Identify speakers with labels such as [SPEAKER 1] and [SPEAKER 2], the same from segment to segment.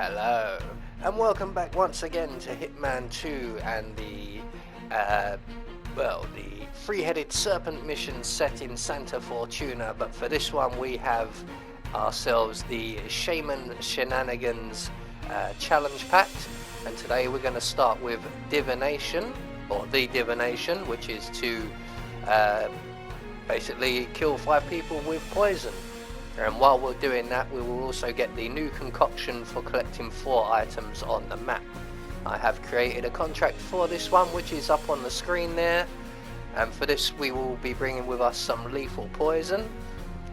[SPEAKER 1] Hello, and welcome back once again to Hitman 2 and the three-headed serpent mission set in Santa Fortuna. But for this one we have ourselves the Shaman Shenanigans challenge pack, and today we're going to start with Divination, or the Divination, which is to basically kill 5 people with poison. And while we're doing that, we will also get the new concoction for collecting 4 items on the map. I have created a contract for this one, which is up on the screen there. And for this, we will be bringing with us some lethal poison,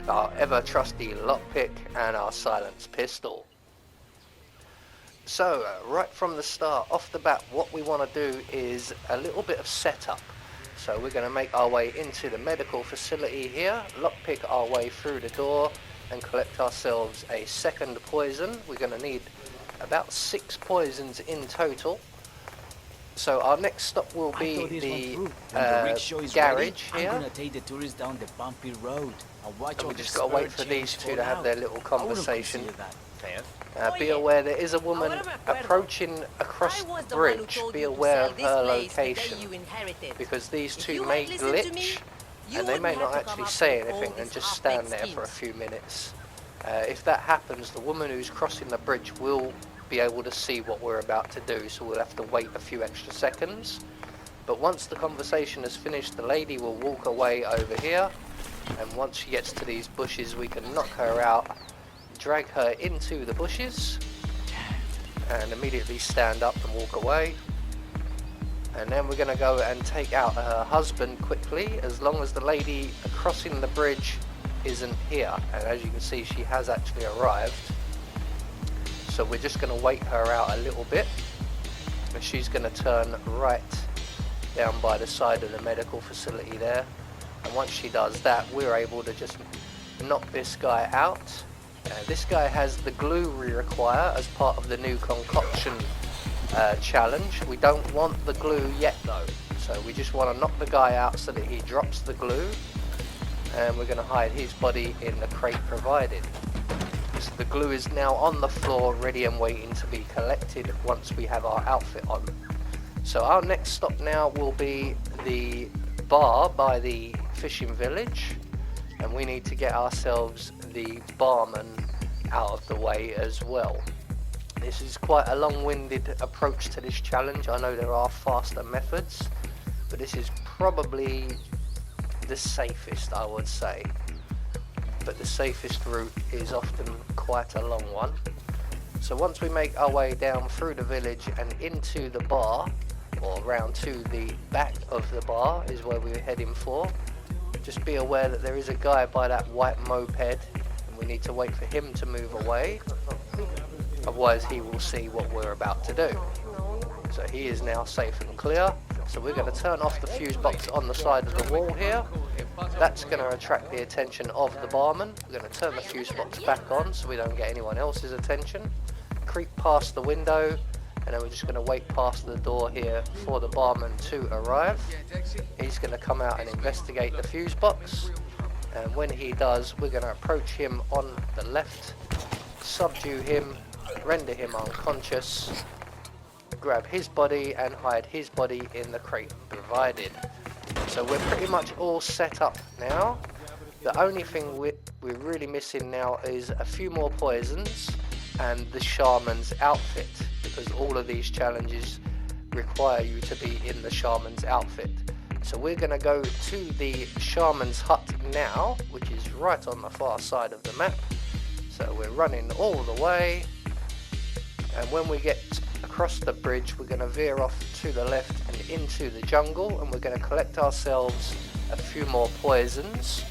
[SPEAKER 1] our ever trusty lockpick, and our silenced pistol. So, right from the start, off the bat, what we want to do is a little bit of setup. So we're going to make our way into the medical facility here, lockpick our way through the door, and collect ourselves a second poison. We're going to need about 6 poisons in total. So our next stop will be the garage here.
[SPEAKER 2] I'm gonna take the tourists down the bumpy road.
[SPEAKER 1] And we just got to wait for these two to have their little conversation. Be aware there is a woman approaching across the bridge. Be aware of her location, because these two may glitch and they may not actually say anything and just stand there for a few minutes. If that happens, the woman who's crossing the bridge will be able to see what we're about to do, so we'll have to wait a few extra seconds. But once the conversation is finished, the lady will walk away over here, and once she gets to these bushes we can knock her out, drag her into the bushes, and immediately stand up and walk away. And then we're going to go and take out her husband quickly, as long as the lady crossing the bridge isn't here. And as you can see, she has actually arrived. So we're just going to wait her out a little bit. And she's going to turn right down by the side of the medical facility there. And once she does that, we're able to just knock this guy out. This guy has the glue we require as part of the new concoction challenge. We don't want the glue yet though, so we just want to knock the guy out so that he drops the glue, and we're going to hide his body in the crate provided. So the glue is now on the floor, ready and waiting to be collected once we have our outfit on. So our next stop now will be the bar by the fishing village, and we need to get ourselves the barman out of the way as well. This is quite a long-winded approach to this challenge. I know there are faster methods, but this is probably the safest, I would say. But the safest route is often quite a long one. So once we make our way down through the village and into the bar, or round to the back of the bar is where we're heading for, just be aware that there is a guy by that white moped, and we need to wait for him to move away. Otherwise he will see what we're about to do. So he is now safe and clear. So we're going to turn off the fuse box on the side of the wall here. That's going to attract the attention of the barman. We're going to turn the fuse box back on so we don't get anyone else's attention. Creep past the window, and then we're just going to wait past the door here for the barman to arrive. He's going to come out and investigate the fuse box, and when he does, we're going to approach him on the left, subdue him, render him unconscious, grab his body and hide his body in the crate provided. So we're pretty much all set up now. The only thing we're really missing now is a few more poisons and the shaman's outfit, because all of these challenges require you to be in the shaman's outfit. So we're going to go to the shaman's hut now, which is right on the far side of the map. So we're running all the way, and when we get across the bridge we're going to veer off to the left and into the jungle, and we're going to collect ourselves a few more poisons.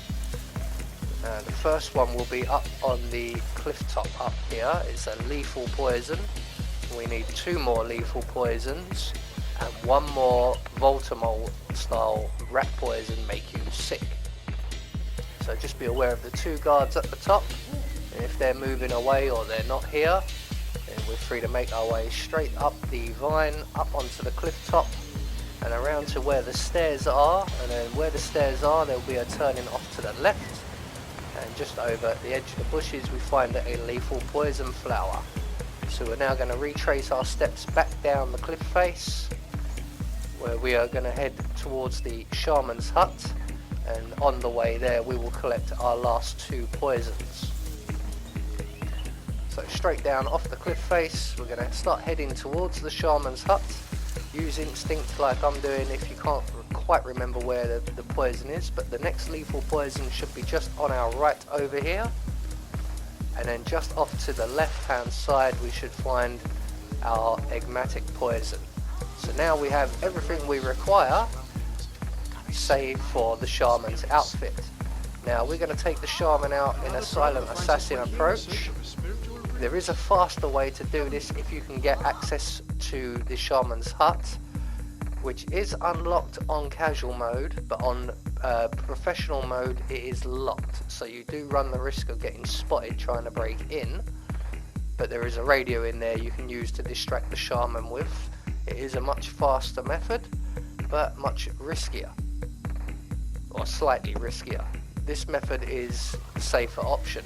[SPEAKER 1] The first one will be up on the cliff top up here. It's a lethal poison. We need 2 more lethal poisons and 1 more Voltamol style rat poison, make you sick. So just be aware of the 2 guards at the top, and if they're moving away or they're not here, then we're free to make our way straight up the vine, up onto the cliff top and around to where the stairs are, and then where the stairs are there'll be a turning off to the left, and just over at the edge of the bushes we find a lethal poison flower. So we're now going to retrace our steps back down the cliff face, where we are going to head towards the Shaman's hut, and on the way there we will collect our last 2 poisons. So straight down off the cliff face, we're going to start heading towards the Shaman's hut. Use instinct like I'm doing if you can't quite remember where the poison is, but the next lethal poison should be just on our right over here. And then just off to the left hand side we should find our enigmatic poison. So now we have everything we require, save for the Shaman's outfit. Now we're going to take the Shaman out in a silent assassin approach. There is a faster way to do this if you can get access to the Shaman's hut, which is unlocked on casual mode, but on professional mode it is locked, so you do run the risk of getting spotted trying to break in. But there is a radio in there you can use to distract the Shaman with. It is a much faster method, but much riskier, or slightly riskier. This method is the safer option.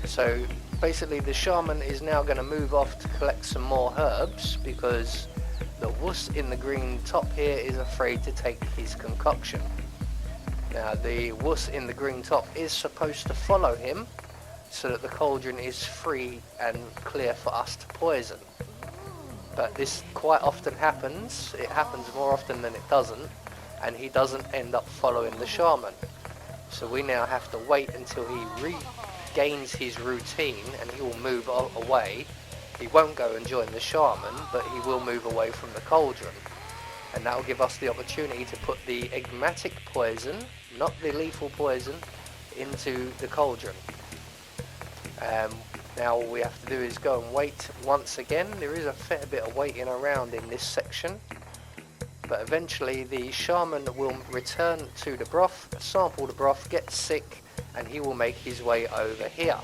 [SPEAKER 1] So basically the Shaman is now going to move off to collect some more herbs, because the wuss in the green top here is afraid to take his concoction. Now the wuss in the green top is supposed to follow him so that the cauldron is free and clear for us to poison. But this quite often happens. It happens more often than it doesn't, and he doesn't end up following the Shaman. So we now have to wait until he regains his routine, and he will move away. He won't go and join the Shaman, but he will move away from the cauldron. And that will give us the opportunity to put the enigmatic poison, not the lethal poison, into the cauldron. Now all we have to do is go and wait once again. There is a fair bit of waiting around in this section, but eventually the Shaman will return to the broth, sample the broth, get sick, and he will make his way over here.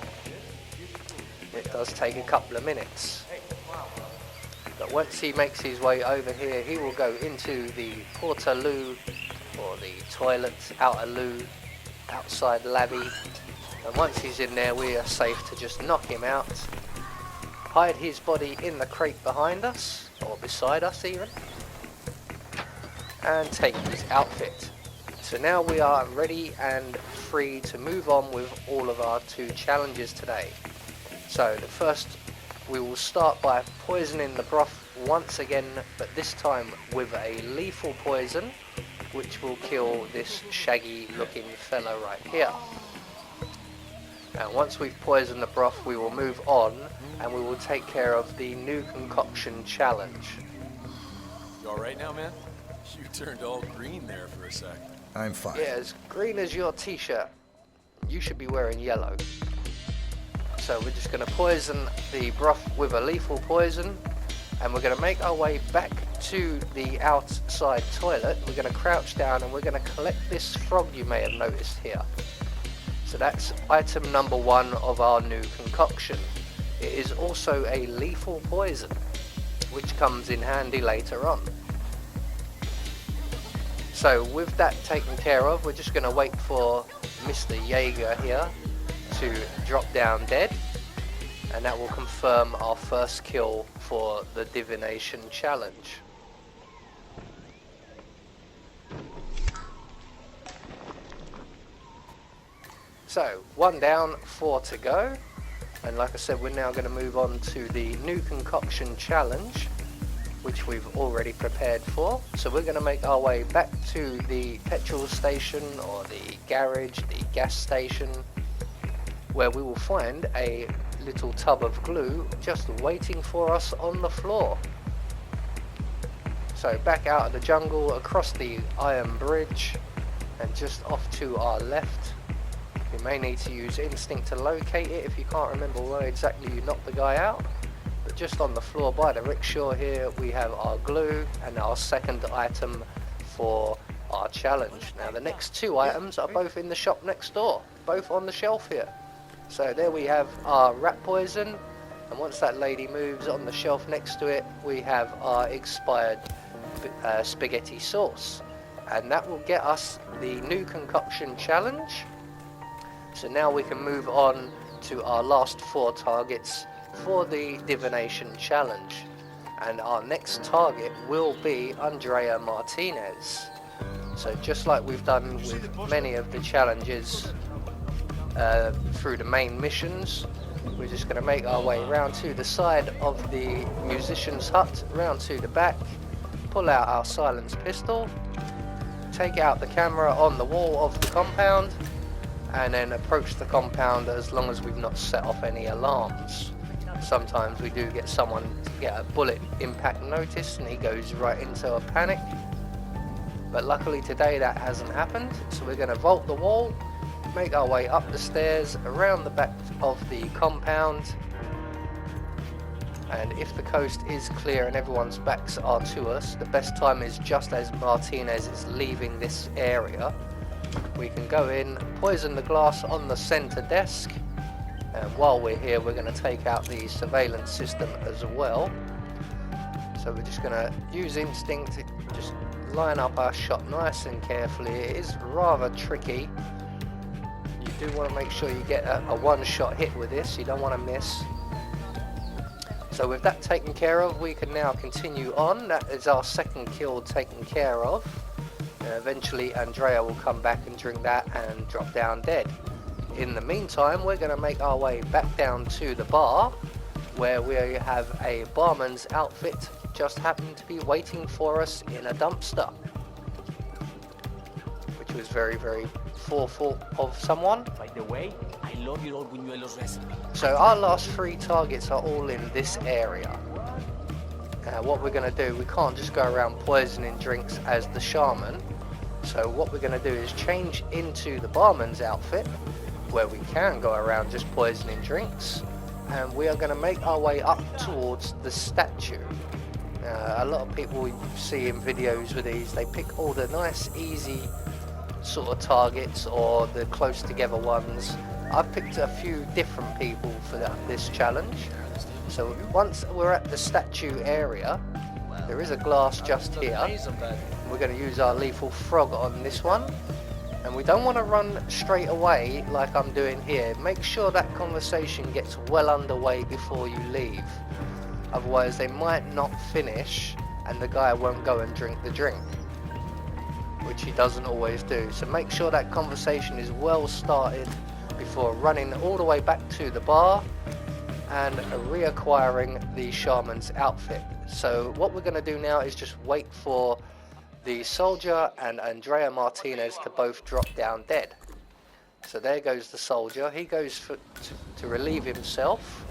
[SPEAKER 1] It does take a couple of minutes, but once he makes his way over here, he will go into the porta loo, or the toilet, outer loo, outside labby, and once he's in there we are safe to just knock him out, hide his body in the crate behind us, or beside us even, and take his outfit. So now we are ready and free to move on with all of our 2 challenges today. So the first, we will start by poisoning the broth once again, but this time with a lethal poison, which will kill this shaggy looking fella right here. And once we've poisoned the broth, we will move on and we will take care of the new concoction challenge.
[SPEAKER 3] You alright now, man? You turned all green there for a sec.
[SPEAKER 4] I'm fine.
[SPEAKER 1] Yeah, as green as your t-shirt. You should be wearing yellow. So we're just going to poison the broth with a lethal poison, and we're going to make our way back to the outside toilet. We're going to crouch down and we're going to collect this frog you may have noticed here. So that's item number 1 of our new concoction. It is also a lethal poison, which comes in handy later on. So with that taken care of, we're just going to wait for Mr. Jaeger here to drop down dead, and that will confirm our first kill for the Divination challenge. So 1 down, 4 to go, and like I said, we're now going to move on to the new concoction challenge, which we've already prepared for. So we're going to make our way back to the petrol station, or the garage, the gas station, where we will find a little tub of glue just waiting for us on the floor. So back out of the jungle, across the iron bridge, and just off to our left. You may need to use instinct to locate it if you can't remember where exactly you knocked the guy out. But just on the floor by the rickshaw here, we have our glue and our second item for our challenge. Now the next 2 items are both in the shop next door, both on the shelf here. So there we have our rat poison, and once that lady moves, on the shelf next to it we have our expired spaghetti sauce, and that will get us the new concoction challenge. So now we can move on to our last 4 targets for the Divination challenge. And our next target will be Andrea Martinez. So just like we've done with many of the challenges through the main missions, we're just going to make our way round to the side of the musician's hut, round to the back, pull out our silenced pistol, take out the camera on the wall of the compound, and then approach the compound as long as we've not set off any alarms. Sometimes we do get someone get a bullet impact notice and he goes right into a panic, but luckily today that hasn't happened. So we're going to vault the wall, make our way up the stairs, around the back of the compound, and if the coast is clear and everyone's backs are to us, the best time is just as Martinez is leaving this area. We can go in, poison the glass on the center desk, and while we're here we're going to take out the surveillance system as well. So we're just going to use instinct to just line up our shot nice and carefully. It is rather tricky. You do want to make sure you get a one-shot hit with this, you don't want to miss. So with that taken care of, we can now continue on. That is our second kill taken care of. Eventually Andrea will come back and drink that and drop down dead. In the meantime, we're going to make our way back down to the bar, where we have a barman's outfit just happened to be waiting for us in a dumpster, which was very, very thoughtful of someone.
[SPEAKER 2] By the way, I love your old buñuelos recipe.
[SPEAKER 1] So our last 3 targets are all in this area. What we're going to do, we can't just go around poisoning drinks as the shaman. So what we're going to do is change into the barman's outfit, where we can go around just poisoning drinks, and we are going to make our way up towards the statue. A lot of people you see in videos with these, they pick all the nice easy sort of targets or the close together ones. I've picked a few different people for this challenge. So once we're at the statue area, there is a glass just here. We're going to use our lethal frog on this one, and we don't want to run straight away like I'm doing here. Make sure that conversation gets well underway before you leave, otherwise they might not finish and the guy won't go and drink the drink, which he doesn't always do. So make sure that conversation is well started before running all the way back to the bar and reacquiring the shaman's outfit. So what we're going to do now is just wait for the soldier and Andrea Martinez to both drop down dead. So there goes the soldier. He goes to relieve himself,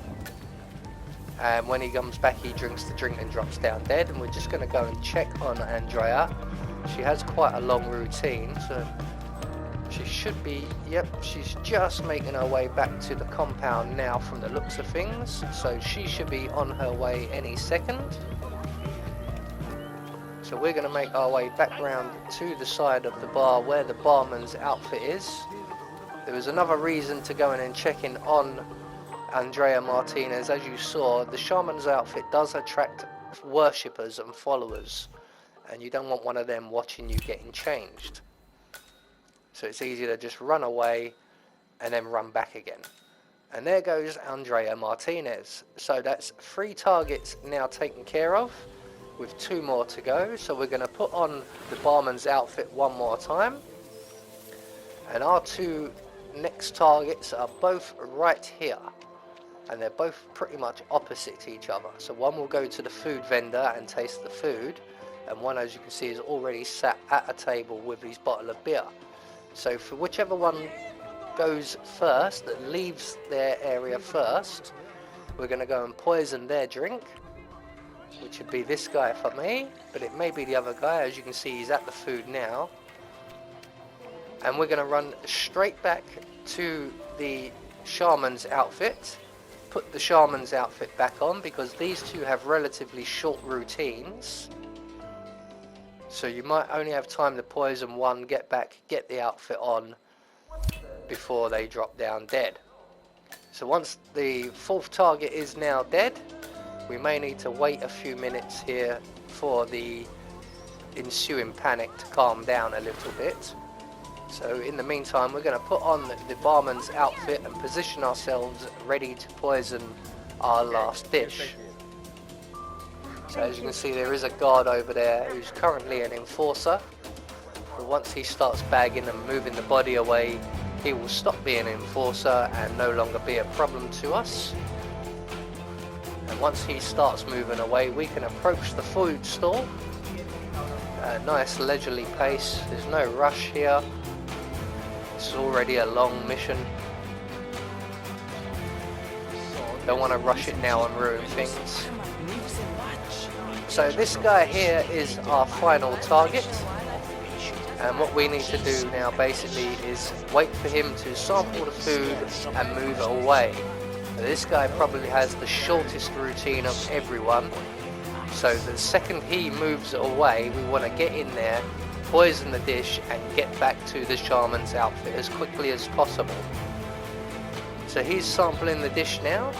[SPEAKER 1] and when he comes back he drinks the drink and drops down dead. And we're just going to go and check on Andrea. She has quite a long routine, so she should be, yep, she's just making her way back to the compound now from the looks of things, so she should be on her way any second. So we're going to make our way back round to the side of the bar where the barman's outfit is. There was another reason to go in and check in on Andrea Martinez. As you saw, the shaman's outfit does attract worshippers and followers, and you don't want one of them watching you getting changed. So it's easier to just run away and then run back again. And there goes Andrea Martinez. So that's 3 targets now taken care of, with 2 more to go. So we're going to put on the barman's outfit one more time. And our 2 next targets are both right here. And they're both pretty much opposite each other. So one will go to the food vendor and taste the food, and one, as you can see, is already sat at a table with his bottle of beer. So for whichever one goes first, that leaves their area first, we're going to go and poison their drink, which would be this guy for me, but it may be the other guy. As you can see, he's at the food now. And we're going to run straight back to the shaman's outfit, put the shaman's outfit back on, because these 2 have relatively short routines. So you might only have time to poison one, get back, get the outfit on before they drop down dead. So once the 4th target is now dead, we may need to wait a few minutes here for the ensuing panic to calm down a little bit. So in the meantime, we're going to put on the barman's outfit and position ourselves ready to poison our last dish. So as you can see, there is a guard over there who's currently an enforcer. But once he starts bagging and moving the body away, he will stop being an enforcer and no longer be a problem to us. And once he starts moving away, we can approach the food store at a nice leisurely pace. There's no rush here. It's already a long mission. Don't want to rush it now and ruin things. So this guy here is our final target. And what we need to do now basically is wait for him to sample the food and move away. This guy probably has the shortest routine of everyone. So the second he moves away, we want to get in there, poison the dish and get back to the shaman's outfit as quickly as possible. So he's sampling the dish now.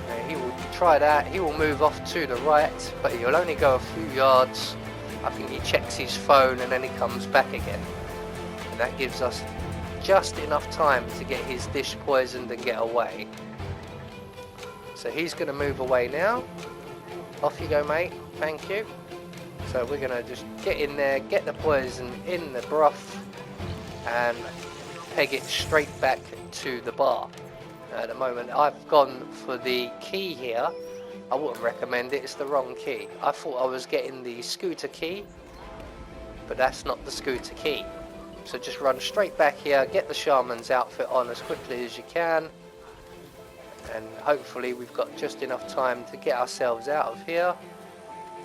[SPEAKER 1] And he will try that. He will move off to the right, but he'll only go a few yards. I think he checks his phone and then he comes back again. And that gives us just enough time to get his dish poisoned and get away. So he's going to move away now. Off you go, mate. Thank you. So we're going to just get in there, get the poison in the broth and peg it straight back to the bar. At the moment I've gone for the key here. I wouldn't recommend it, it's the wrong key. I thought I was getting the scooter key, but that's not the scooter key. So just run straight back here, get the shaman's outfit on as quickly as you can, and hopefully we've got just enough time to get ourselves out of here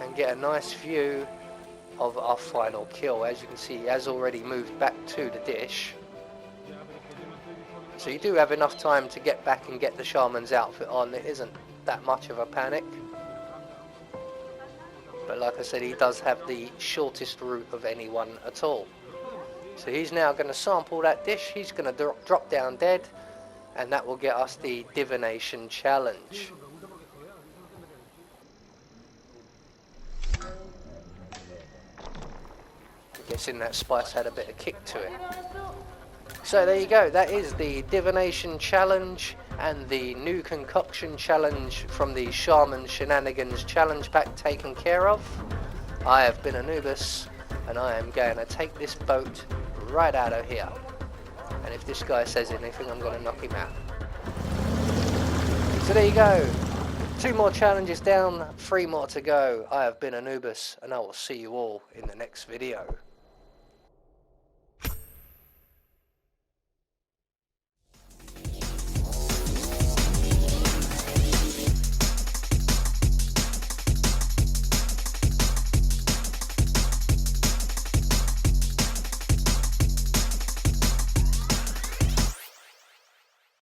[SPEAKER 1] and get a nice view of our final kill. As you can see, he has already moved back to the dish. So you do have enough time to get back and get the shaman's outfit on. It isn't that much of a panic, but like I said, he does have the shortest route of anyone at all. So he's now going to sample that dish. He's going to drop down dead, and that will get us the Divination challenge. I'm guessing that spice had a bit of kick to it. So there you go, that is the Divination challenge and the new Concoction challenge from the Shaman Shenanigans challenge pack taken care of. I have been Anubis, and I am going to take this boat right out of here. And if this guy says anything, I'm going to knock him out. So there you go, 2 more challenges down, 3 more to go. I have been Anubis, and I will see you all in the next video.